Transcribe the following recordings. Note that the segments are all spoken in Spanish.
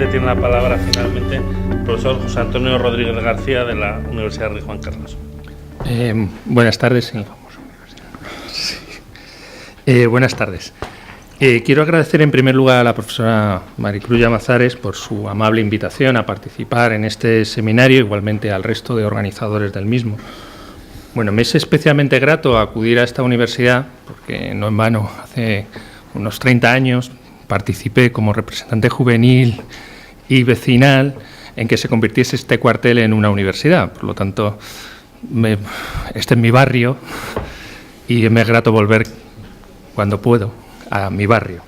presidente, tiene la palabra finalmente el profesor José Antonio Rodríguez García de la Universidad Rey Juan Carlos. Buenas tardes. Buenas tardes. Quiero agradecer en primer lugar a la profesora Maricruz Llamazares por su amable invitación a participar en este seminario, igualmente al resto de organizadores del mismo. Bueno, me es especialmente grato acudir a esta universidad porque no en vano hace unos 30 años participé como representante juvenil y vecinal en que se convirtiese este cuartel en una universidad. Por lo tanto, este es mi barrio y me es grato volver cuando puedo a mi barrio.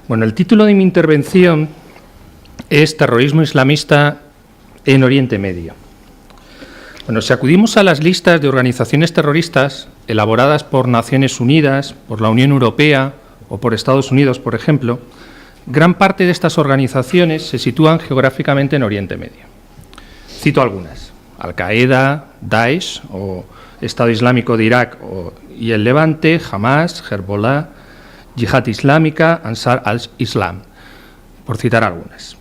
Bueno, el título de mi intervención es Terrorismo islamista en Oriente Medio. Bueno, si acudimos a las listas de organizaciones terroristas elaboradas por Naciones Unidas, por la Unión Europea o por Estados Unidos, por ejemplo, gran parte de estas organizaciones se sitúan geográficamente en Oriente Medio. Cito algunas: Al-Qaeda, Daesh o Estado Islámico de Irak y el Levante, Hamas, Hezbollah, Yihad Islámica, Ansar al-Islam, por citar algunas.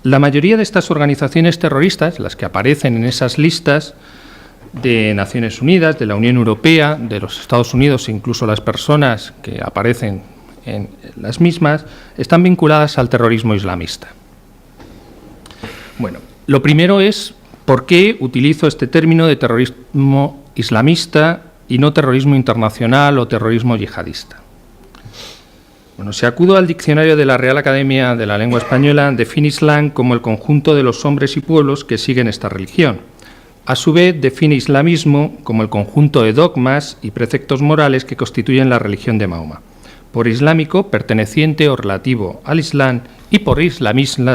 La mayoría de estas organizaciones terroristas, las que aparecen en esas listas de Naciones Unidas, de la Unión Europea, de los Estados Unidos, e incluso las personas que aparecen en las mismas, están vinculadas al terrorismo islamista. Bueno, lo primero es por qué utilizo este término de terrorismo islamista y no terrorismo internacional o terrorismo yihadista. Bueno, si acudo al diccionario de la Real Academia de la Lengua Española, define Islam como el conjunto de los hombres y pueblos que siguen esta religión. A su vez, define islamismo como el conjunto de dogmas y preceptos morales que constituyen la religión de Mahoma. Por islámico, perteneciente o relativo al Islam, y por islamista,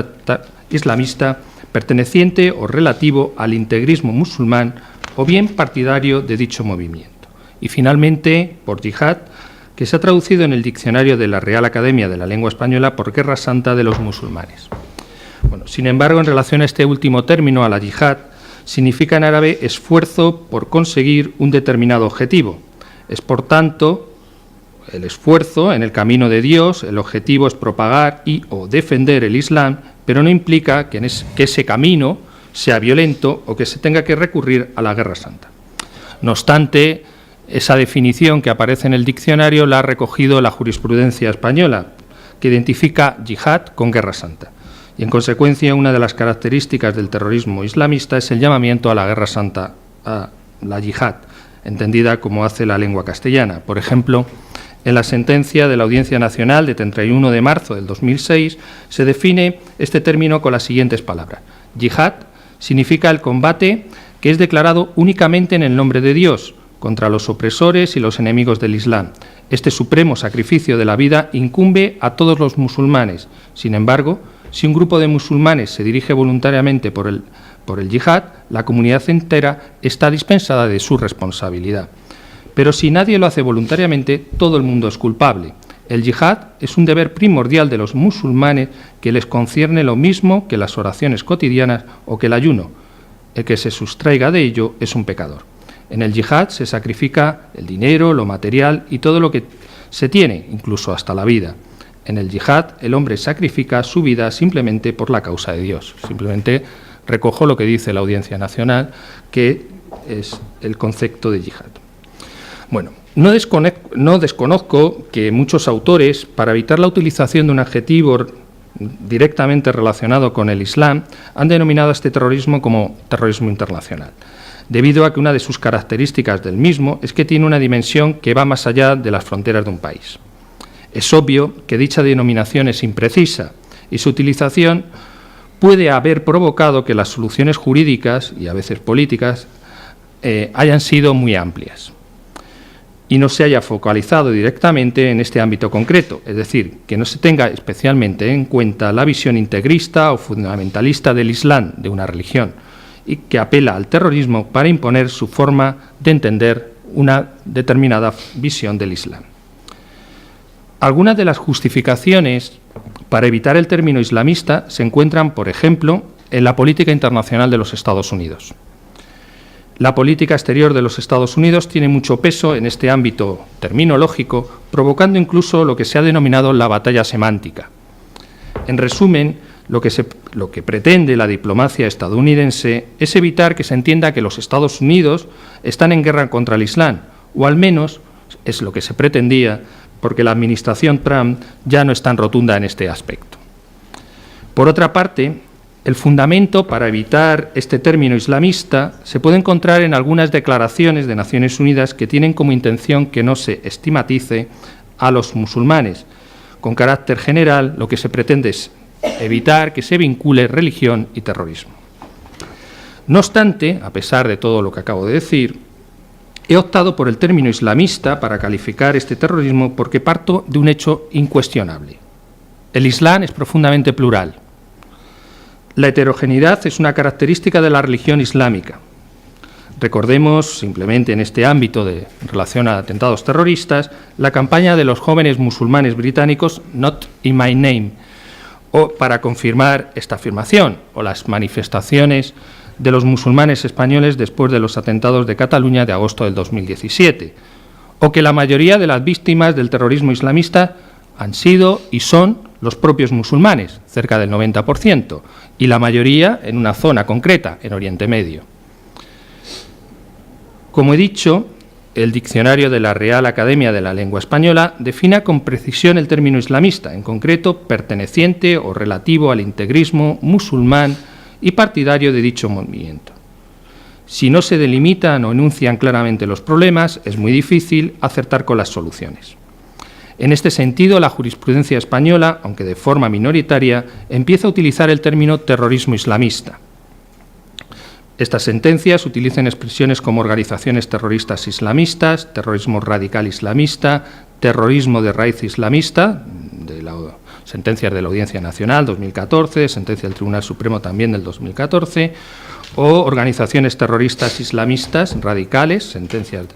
perteneciente o relativo al integrismo musulmán o bien partidario de dicho movimiento. Y finalmente, por yihad, que se ha traducido en el diccionario de la Real Academia de la Lengua Española por Guerra Santa de los musulmanes. Bueno, sin embargo, en relación a este último término, a la yihad, significa en árabe esfuerzo por conseguir un determinado objetivo. Es, por tanto, el esfuerzo en el camino de Dios. El objetivo es propagar y o defender el Islam, pero no implica que ese camino sea violento o que se tenga que recurrir a la Guerra Santa. No obstante, esa definición que aparece en el diccionario la ha recogido la jurisprudencia española, que identifica yihad con Guerra Santa. Y, en consecuencia, una de las características del terrorismo islamista es el llamamiento a la Guerra Santa, a la yihad, entendida como hace la lengua castellana. Por ejemplo, en la sentencia de la Audiencia Nacional de 31 de marzo del 2006 se define este término con las siguientes palabras: yihad significa el combate que es declarado únicamente en el nombre de Dios contra los opresores y los enemigos del Islam. Este supremo sacrificio de la vida incumbe a todos los musulmanes. Sin embargo, si un grupo de musulmanes se dirige voluntariamente por el yihad, la comunidad entera está dispensada de su responsabilidad. Pero si nadie lo hace voluntariamente, todo el mundo es culpable. El yihad es un deber primordial de los musulmanes que les concierne lo mismo que las oraciones cotidianas o que el ayuno. El que se sustraiga de ello es un pecador. En el yihad se sacrifica el dinero, lo material y todo lo que se tiene, incluso hasta la vida. En el yihad el hombre sacrifica su vida simplemente por la causa de Dios. Simplemente recojo lo que dice la Audiencia Nacional, que es el concepto de yihad. Bueno, no desconozco que muchos autores, para evitar la utilización de un adjetivo directamente relacionado con el Islam, han denominado a este terrorismo como terrorismo internacional, debido a que una de sus características del mismo es que tiene una dimensión que va más allá de las fronteras de un país. Es obvio que dicha denominación es imprecisa y su utilización puede haber provocado que las soluciones jurídicas y a veces políticas hayan sido muy amplias y no se haya focalizado directamente en este ámbito concreto, es decir, que no se tenga especialmente en cuenta la visión integrista o fundamentalista del Islam, de una religión, y que apela al terrorismo para imponer su forma de entender una determinada visión del Islam. Algunas de las justificaciones para evitar el término islamista se encuentran, por ejemplo, en la política internacional de los Estados Unidos. La política exterior de los Estados Unidos tiene mucho peso en este ámbito terminológico, provocando incluso lo que se ha denominado la batalla semántica. En resumen, Lo que pretende la diplomacia estadounidense es evitar que se entienda que los Estados Unidos están en guerra contra el Islam, o al menos es lo que se pretendía, porque la administración Trump ya no es tan rotunda en este aspecto. Por otra parte, el fundamento para evitar este término islamista se puede encontrar en algunas declaraciones de Naciones Unidas que tienen como intención que no se estigmatice a los musulmanes. Con carácter general, lo que se pretende es evitar que se vincule religión y terrorismo. No obstante, a pesar de todo lo que acabo de decir, he optado por el término islamista para calificar este terrorismo porque parto de un hecho incuestionable. El Islam es profundamente plural. La heterogeneidad es una característica de la religión islámica. Recordemos, simplemente en este ámbito en relación a atentados terroristas, la campaña de los jóvenes musulmanes británicos Not in My Name, o para confirmar esta afirmación, o las manifestaciones de los musulmanes españoles después de los atentados de Cataluña de agosto del 2017, o que la mayoría de las víctimas del terrorismo islamista han sido y son los propios musulmanes, cerca del 90%, y la mayoría en una zona concreta, en Oriente Medio. Como he dicho, el diccionario de la Real Academia de la Lengua Española define con precisión el término islamista, en concreto perteneciente o relativo al integrismo musulmán y partidario de dicho movimiento. Si no se delimitan o enuncian claramente los problemas, es muy difícil acertar con las soluciones. En este sentido, la jurisprudencia española, aunque de forma minoritaria, empieza a utilizar el término terrorismo islamista. Estas sentencias utilizan expresiones como organizaciones terroristas islamistas, terrorismo radical islamista, terrorismo de raíz islamista, de las sentencias de la Audiencia Nacional 2014, sentencia del Tribunal Supremo también del 2014, o organizaciones terroristas islamistas radicales, sentencias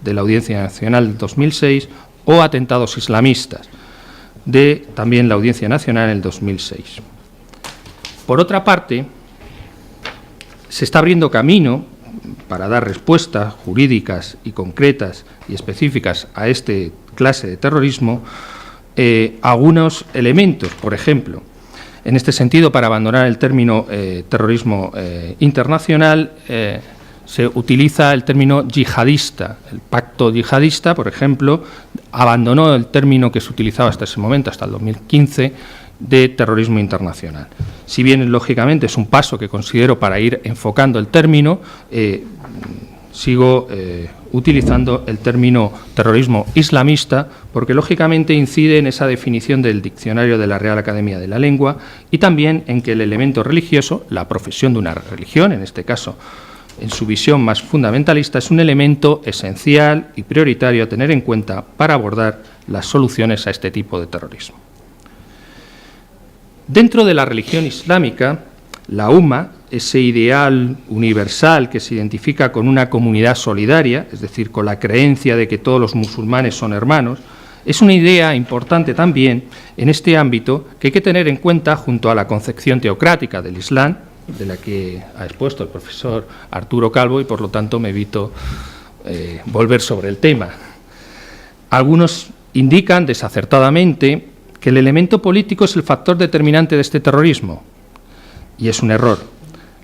de la Audiencia Nacional del 2006, o atentados islamistas, de también la Audiencia Nacional en el 2006. Por otra parte, se está abriendo camino para dar respuestas jurídicas y concretas y específicas a este clase de terrorismo algunos elementos. Por ejemplo, en este sentido, para abandonar el término terrorismo internacional, se utiliza el término yihadista. El pacto yihadista, por ejemplo, abandonó el término que se utilizaba hasta ese momento, hasta el 2015, de terrorismo internacional. Si bien, lógicamente, es un paso que considero para ir enfocando el término, sigo utilizando el término terrorismo islamista porque, lógicamente, incide en esa definición del diccionario de la Real Academia de la Lengua y también en que el elemento religioso, la profesión de una religión, en este caso, en su visión más fundamentalista, es un elemento esencial y prioritario a tener en cuenta para abordar las soluciones a este tipo de terrorismo. Dentro de la religión islámica, la Umma, ese ideal universal que se identifica con una comunidad solidaria, es decir, con la creencia de que todos los musulmanes son hermanos, es una idea importante también en este ámbito que hay que tener en cuenta junto a la concepción teocrática del Islam, de la que ha expuesto el profesor Arturo Calvo, y por lo tanto me evito volver sobre el tema. Algunos indican desacertadamente que el elemento político es el factor determinante de este terrorismo, y es un error.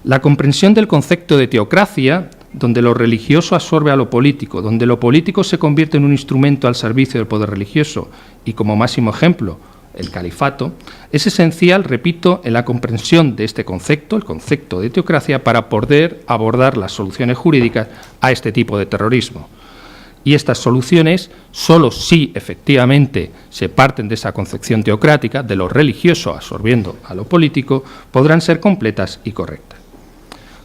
La comprensión del concepto de teocracia, donde lo religioso absorbe a lo político, donde lo político se convierte en un instrumento al servicio del poder religioso, y como máximo ejemplo, el califato, es esencial, repito, en la comprensión de este concepto, el concepto de teocracia, para poder abordar las soluciones jurídicas a este tipo de terrorismo. Y estas soluciones, solo si efectivamente se parten de esa concepción teocrática, de lo religioso absorbiendo a lo político, podrán ser completas y correctas.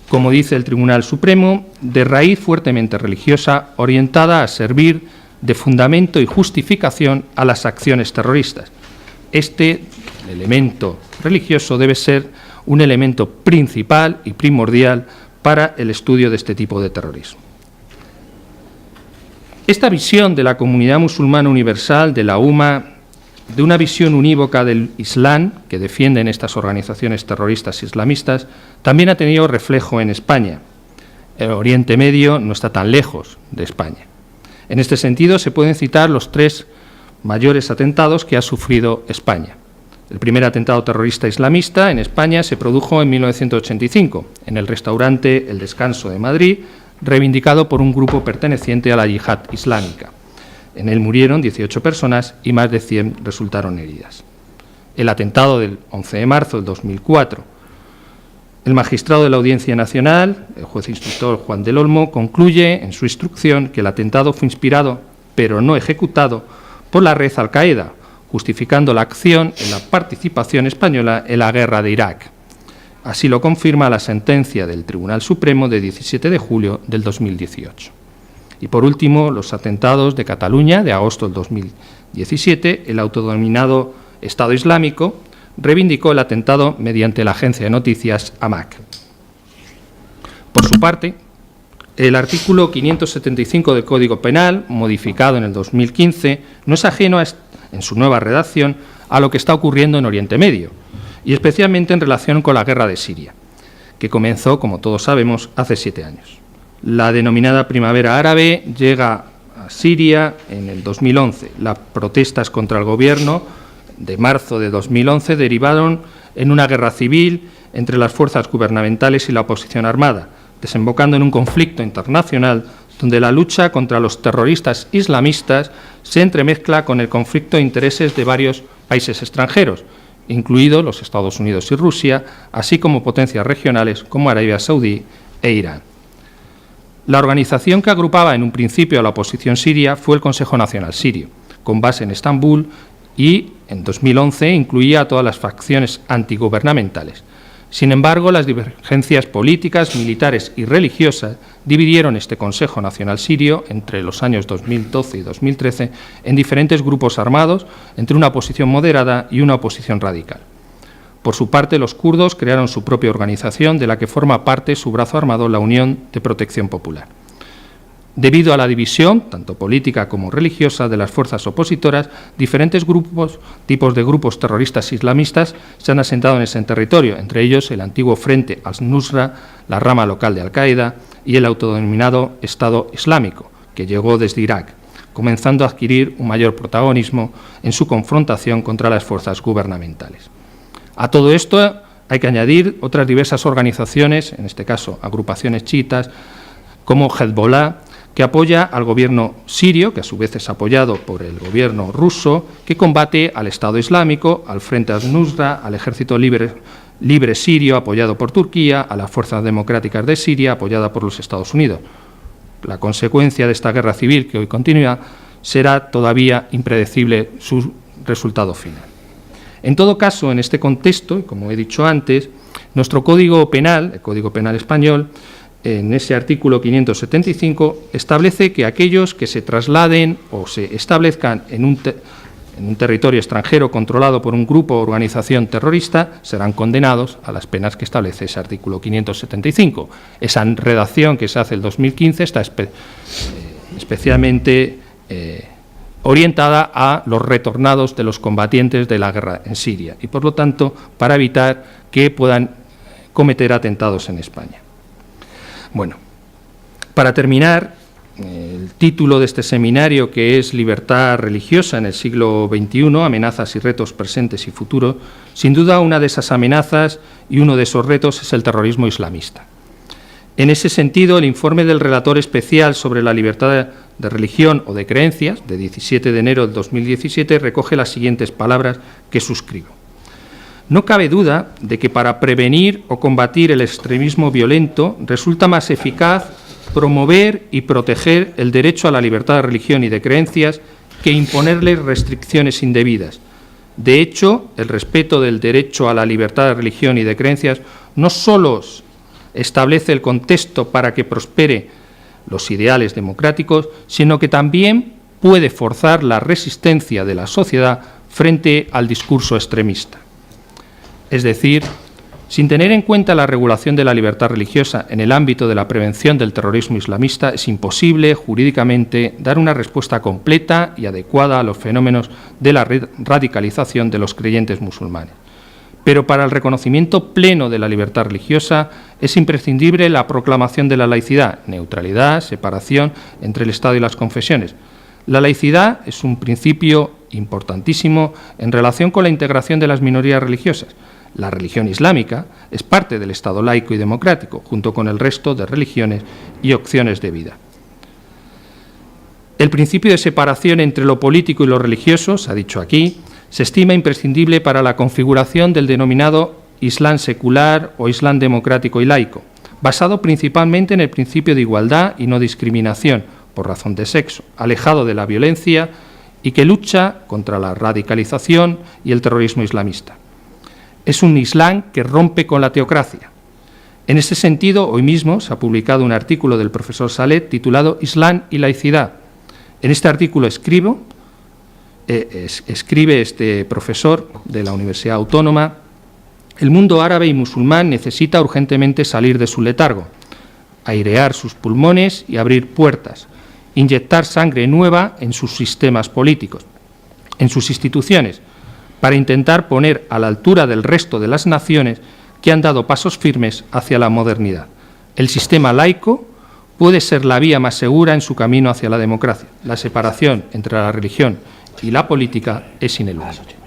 Como dice el Tribunal Supremo, de raíz fuertemente religiosa, orientada a servir de fundamento y justificación a las acciones terroristas. Este elemento religioso debe ser un elemento principal y primordial para el estudio de este tipo de terrorismo. Esta visión de la comunidad musulmana universal, de la Umma, de una visión unívoca del Islam que defienden estas organizaciones terroristas islamistas, también ha tenido reflejo en España. El Oriente Medio no está tan lejos de España. En este sentido, se pueden citar los 3 mayores atentados que ha sufrido España. El primer atentado terrorista islamista en España se produjo en 1985, en el restaurante El Descanso de Madrid, reivindicado por un grupo perteneciente a la yihad islámica. En él murieron 18 personas y más de 100 resultaron heridas. El atentado del 11 de marzo del 2004. El magistrado de la Audiencia Nacional, el juez instructor Juan del Olmo, concluye en su instrucción que el atentado fue inspirado, pero no ejecutado, por la red Al-Qaeda, justificando la acción en la participación española en la guerra de Irak. Así lo confirma la sentencia del Tribunal Supremo de 17 de julio del 2018. Y por último, los atentados de Cataluña de agosto del 2017, el autodenominado Estado Islámico reivindicó el atentado mediante la agencia de noticias AMAC. Por su parte, el artículo 575 del Código Penal, modificado en el 2015, no es ajeno en su nueva redacción a lo que está ocurriendo en Oriente Medio, y especialmente en relación con la guerra de Siria, que comenzó, como todos sabemos, hace 7 años. La denominada Primavera Árabe llega a Siria en el 2011. Las protestas contra el gobierno de marzo de 2011 derivaron en una guerra civil entre las fuerzas gubernamentales y la oposición armada, desembocando en un conflicto internacional donde la lucha contra los terroristas islamistas se entremezcla con el conflicto de intereses de varios países extranjeros, incluidos los Estados Unidos y Rusia, así como potencias regionales como Arabia Saudí e Irán. La organización que agrupaba en un principio a la oposición siria fue el Consejo Nacional Sirio, con base en Estambul, y en 2011 incluía a todas las facciones antigubernamentales. Sin embargo, las divergencias políticas, militares y religiosas dividieron este Consejo Nacional Sirio entre los años 2012 y 2013 en diferentes grupos armados, entre una oposición moderada y una oposición radical. Por su parte, los kurdos crearon su propia organización, de la que forma parte su brazo armado, la Unión de Protección Popular. Debido a la división, tanto política como religiosa, de las fuerzas opositoras, diferentes tipos de grupos terroristas islamistas se han asentado en ese territorio, entre ellos el antiguo Frente al-Nusra, la rama local de Al-Qaeda y el autodenominado Estado Islámico, que llegó desde Irak, comenzando a adquirir un mayor protagonismo en su confrontación contra las fuerzas gubernamentales. A todo esto hay que añadir otras diversas organizaciones, en este caso agrupaciones chiitas, como Hezbollah, que apoya al gobierno sirio, que a su vez es apoyado por el gobierno ruso, que combate al Estado Islámico, al Frente al-Nusra, al Ejército Libre Sirio, apoyado por Turquía, a las Fuerzas Democráticas de Siria, apoyada por los Estados Unidos. La consecuencia de esta guerra civil, que hoy continúa, será todavía impredecible su resultado final. En todo caso, en este contexto, y como he dicho antes, nuestro Código Penal, el Código Penal español, en ese artículo 575, establece que aquellos que se trasladen o se establezcan en un territorio extranjero controlado por un grupo o organización terrorista serán condenados a las penas que establece ese artículo 575. Esa redacción que se hace el 2015 está especialmente orientada a los retornados de los combatientes de la guerra en Siria y, por lo tanto, para evitar que puedan cometer atentados en España. Bueno, para terminar, el título de este seminario, que es Libertad religiosa en el siglo XXI, amenazas y retos presentes y futuros, sin duda una de esas amenazas y uno de esos retos es el terrorismo islamista. En ese sentido, el informe del relator especial sobre la libertad de religión o de creencias, de 17 de enero del 2017, recoge las siguientes palabras que suscribo. No cabe duda de que para prevenir o combatir el extremismo violento resulta más eficaz promover y proteger el derecho a la libertad de religión y de creencias que imponerles restricciones indebidas. De hecho, el respeto del derecho a la libertad de religión y de creencias no solo establece el contexto para que prospere los ideales democráticos, sino que también puede forzar la resistencia de la sociedad frente al discurso extremista. Es decir, sin tener en cuenta la regulación de la libertad religiosa en el ámbito de la prevención del terrorismo islamista, es imposible jurídicamente dar una respuesta completa y adecuada a los fenómenos de la radicalización de los creyentes musulmanes. Pero para el reconocimiento pleno de la libertad religiosa es imprescindible la proclamación de la laicidad, neutralidad, separación entre el Estado y las confesiones. La laicidad es un principio importantísimo en relación con la integración de las minorías religiosas. La religión islámica es parte del Estado laico y democrático, junto con el resto de religiones y opciones de vida. El principio de separación entre lo político y lo religioso, se ha dicho aquí, se estima imprescindible para la configuración del denominado Islam secular o Islam democrático y laico, basado principalmente en el principio de igualdad y no discriminación por razón de sexo, alejado de la violencia y que lucha contra la radicalización y el terrorismo islamista. Es un Islam que rompe con la teocracia. En este sentido, hoy mismo se ha publicado un artículo del profesor Salet titulado Islam y laicidad. En este artículo escribe este profesor de la Universidad Autónoma: el mundo árabe y musulmán necesita urgentemente salir de su letargo, airear sus pulmones y abrir puertas, inyectar sangre nueva en sus sistemas políticos, en sus instituciones, para intentar poner a la altura del resto de las naciones que han dado pasos firmes hacia la modernidad. El sistema laico puede ser la vía más segura en su camino hacia la democracia. La separación entre la religión y la política es ineludible.